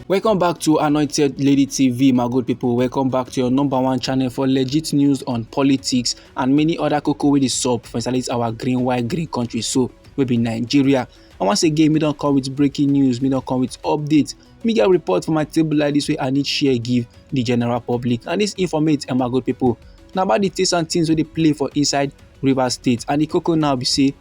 Welcome back to Anointed Lady TV, my good people. Welcome back to your number one channel for legit news on politics and many other cocoa with the sub for our green country. So we be Nigeria. And once again, me don't come with breaking news, me don't come with updates. Me get a report for my table like this way I need share give the general public. And this informate my good people. Now about the things and things where they play for inside Rivers State. And the cocoa now be say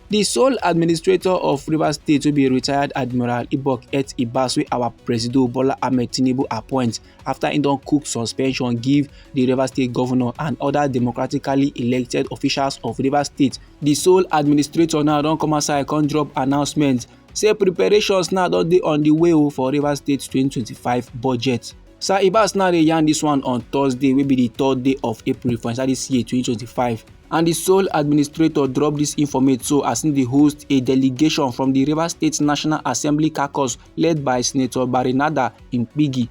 the sole administrator of Rivers State will be retired Admiral Ibok et Ibas wey our President Bola Ahmed Tinubu appoint after he don cook suspension give the Rivers State governor and other democratically elected officials of Rivers State. The sole administrator now don come outside come drop announcement say preparations now don dey on the way for Rivers State 2025 budget. Sir Ibas now dey yarn this one on Thursday wey be the 3rd day of April for inside this year 2025. And the sole administrator dropped this informate so as they host a delegation from the Rivers State National Assembly caucus led by Senator Barinada Impigi.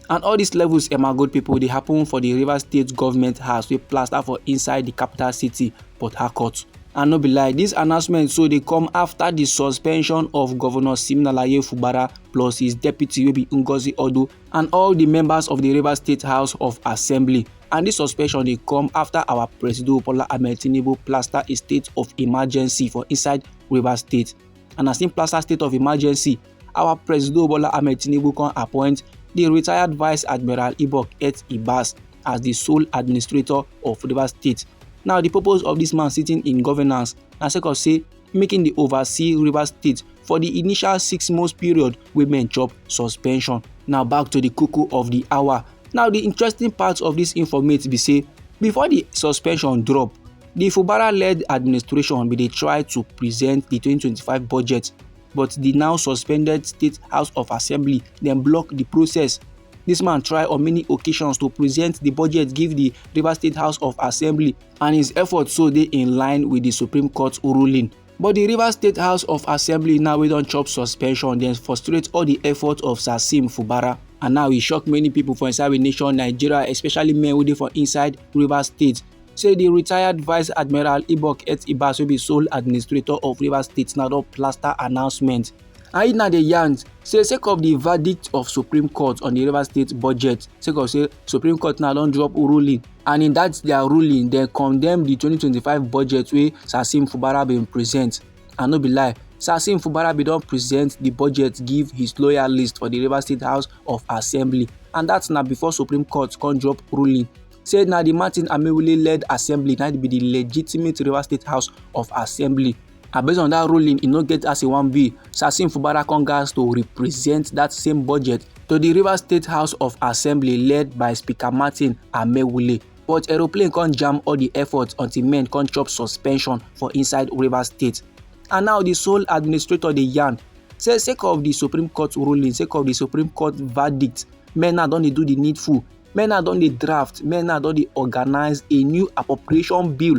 And all these levels, my good people, they happen for the Rivers State government house we plaster for inside the capital city, Port Harcourt. And no be lie, this announcement so they come after the suspension of Governor Siminalayi Fubara plus his deputy will be Ngozi Odo and all the members of the Rivers State House of Assembly. And this suspension they come after our President Bola Ahmed Tinubu plaster a state of emergency for inside Rivers State. And as in plaster state of emergency, our President Bola Ahmed Tinubu can appoint the retired Vice Admiral Ibok et Ibas as the sole administrator of Rivers State. Now, the purpose of this man sitting in governance, as I say, making the oversee Rivers State for the initial 6 months period women chop suspension. Now, back to the cuckoo of the hour. Now, the interesting part of this informate be say, before the suspension drop, the Fubara-led administration be they try to present the 2025 budget, but the now suspended State House of Assembly then block the process. This man tried on many occasions to present the budget give the Rivers State House of Assembly and his efforts so they in line with the Supreme Court ruling. But the Rivers State House of Assembly now we don't chop suspension then frustrate all the efforts of Sasim Fubara. And now he shock many people for inside the nation Nigeria, especially men who dey for inside Rivers State. Say the retired Vice Admiral Ibok et Ibas will be sole administrator of Rivers State now don plaster announcement. And now the yarns say sake of the verdict of Supreme Court on the Rivers State budget, sake of say Supreme Court now don drop ruling, and in that their ruling they condemn the 2025 budget wey Sasim Fubara been present. And no be lie, Sasim Fubara be don present the budget give his lawyer list for the Rivers State House of Assembly, and that's now before Supreme Court can drop ruling. Said now the Martin Amewule led assembly now be the legitimate Rivers State House of Assembly. And based on that ruling, it no get as a 1B. Sasim Fubara Congress to represent that same budget to the Rivers State House of Assembly led by Speaker Martin Amewule. But aeroplane can't jam all the efforts until men can't chop suspension for inside Rivers State. And now the sole administrator the yarn says sake of the Supreme Court ruling, sake of the Supreme Court verdict, men now don't do the needful. Men now don't draft, men now don't organize a new appropriation bill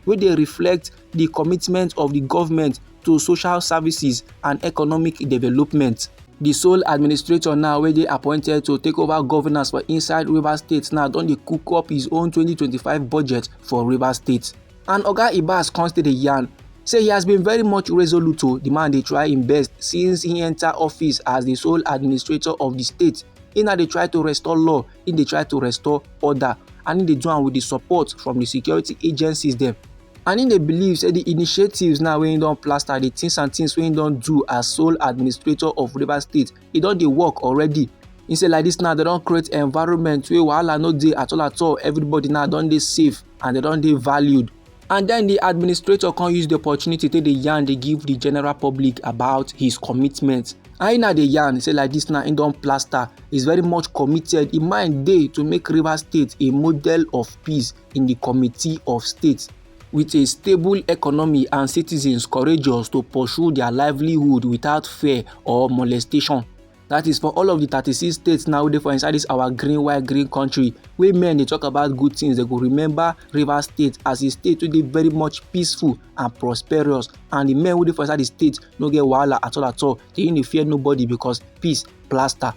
where they reflect the commitment of the government to social services and economic development. The sole administrator now where they appointed to take over governance for inside Rivers State now don dey cook up his own 2025 budget for Rivers State. And Oga Ibas constantly yarn say he has been very much resolute to the man they try him best since he entered office as the sole administrator of the state. In they try to restore law, in they try to restore order, and in they do am with the support from the security agencies them. And in they believe say the initiatives now when don't plaster the things and things when don't do as sole administrator of Rivers State, it don't they work already. Instead like this now they don't create environment where wahala no dey at all. Everybody now don't they safe and they don't they valued. And then the administrator can use the opportunity to the yarn they give the general public about his commitment. And now the yarn say like this now in don't plaster is very much committed in mind day to make Rivers State a model of peace in the committee of states, with a stable economy and citizens courageous to pursue their livelihood without fear or molestation. That is for all of the 36 states now they for inside this our green country. Where men they talk about good things, they go remember Rivers State as a state where they very much peaceful and prosperous. And the men who they for inside the state no get wahala at all. They ain't fear nobody because peace plaster.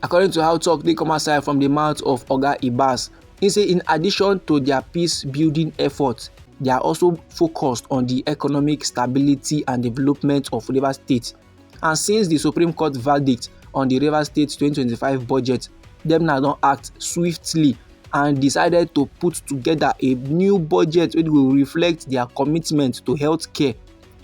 According to how talk they come aside from the mouth of Oga Ibas, he say in addition to their peace building efforts, they are also focused on the economic stability and development of Rivers State. And since the Supreme Court verdict on the Rivers State 2025 budget, dem now don act swiftly and decided to put together a new budget wey go reflect their commitment to healthcare,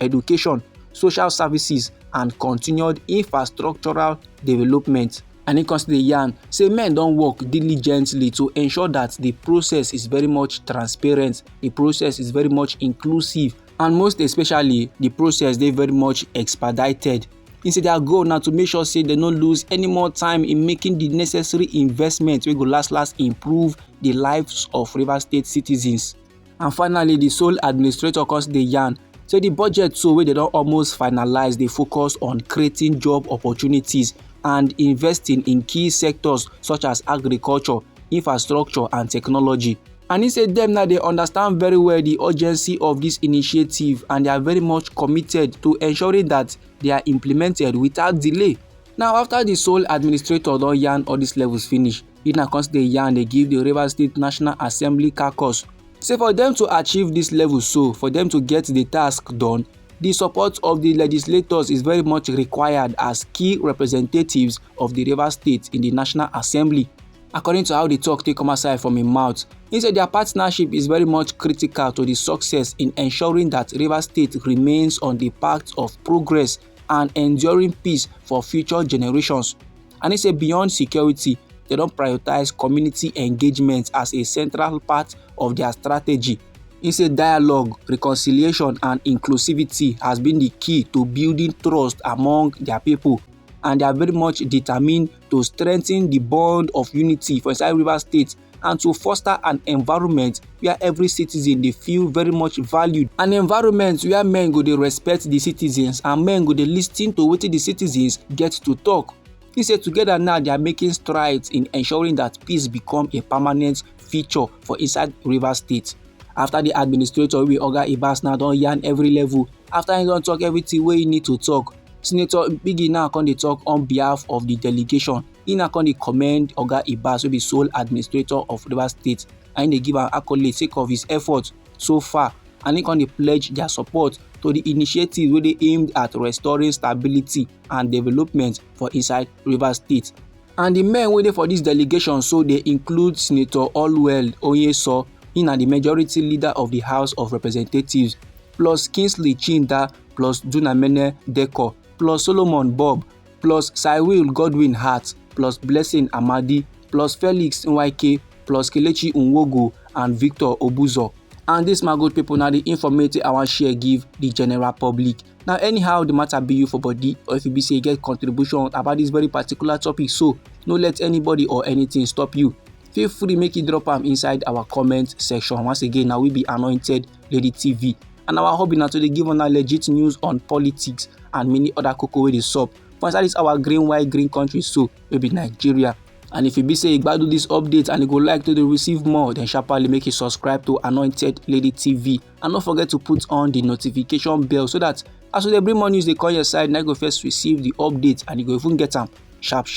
education, social services and continued infrastructural development. And e come still dey yarn say men don work diligently to ensure that the process is very much transparent, the process is very much inclusive, and most especially the process dey very much expedited. E say their goal na to make sure say dem no lose any more time in making the necessary investment wey go last improve the lives of Rivers State citizens. And finally, the sole administrator come still dey yarn say the budget so wey dem don almost finalize dey focus on creating job opportunities and investing in key sectors such as agriculture, infrastructure and technology. And he said dem now dey understand very well the urgency of this initiative and they are very much committed to ensuring that they are implemented without delay. Now, after the sole administrator don yarn all these levels finish, he now come still dey yarn dey give the Rivers State National Assembly caucus say for them to achieve this level, so for them to get the task done, the support of the legislators is very much required as key representatives of the Rivers State in the National Assembly. According to how the talk take come aside from him mouth, he said their partnership is very much critical to the success in ensuring that Rivers State remains on the path of progress and enduring peace for future generations. And he said beyond security, they don prioritize community engagement as a central part of their strategy. He said dialogue, reconciliation and inclusivity has been the key to building trust among their people, and they are very much determined to strengthen the bond of unity for inside Rivers State and to foster an environment where every citizen dey feel very much valued, an environment where men go dey respect the citizens and men go dey lis ten to wetin the citizens get to talk. He said together now they are making strides in ensuring that peace become a permanent feature for inside Rivers State. After the administrator wey Oga Impasse now don yarn every level, after he don talk everything wey he need to talk, Senator Biggie now come dey talk on behalf of the delegation. He now come dey commend Oga Impasse wey be sole administrator of Rivers State, and he dey give am accolade sake of his effort so far, and he come dey pledge their support to the initiative wey dey aimed at restoring stability and development for inside Rivers State. And the men wey dey for this delegation so dey include Senator Allwell Onyeso, he na the majority leader of the House of Representatives, plus Kingsley Chinda, plus Dunamene Deko, plus Solomon Bob, plus Cyril Godwin Hart, plus Blessing Amadi, plus Felix Wike, plus Kelechi Nwogo and Victor Obuzo. And this my good people, now the information I wan share give the general public. Now anyhow the matter be you for body, or if you be say you get contribution about this very particular topic, so no let anybody or anything stop you. Feel free make you drop am inside our comment section. Once again, now we be Anointed Lady TV, and our hobby now to dey give una legit news on politics and many other koko wey dey sup for inside this our green white green country, so we be Nigeria. And if you be say you gbadu this update and you go like to dey receive more, then sharply make you subscribe to Anointed Lady TV, and don't forget to put on the notification bell so that as we dey bring more news dey come your side, now you go first receive the update and you go even get am sharp.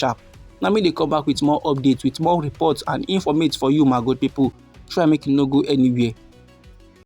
Now me dey come back with more updates, with more reports and informate for you my good people. Try make you no go anywhere.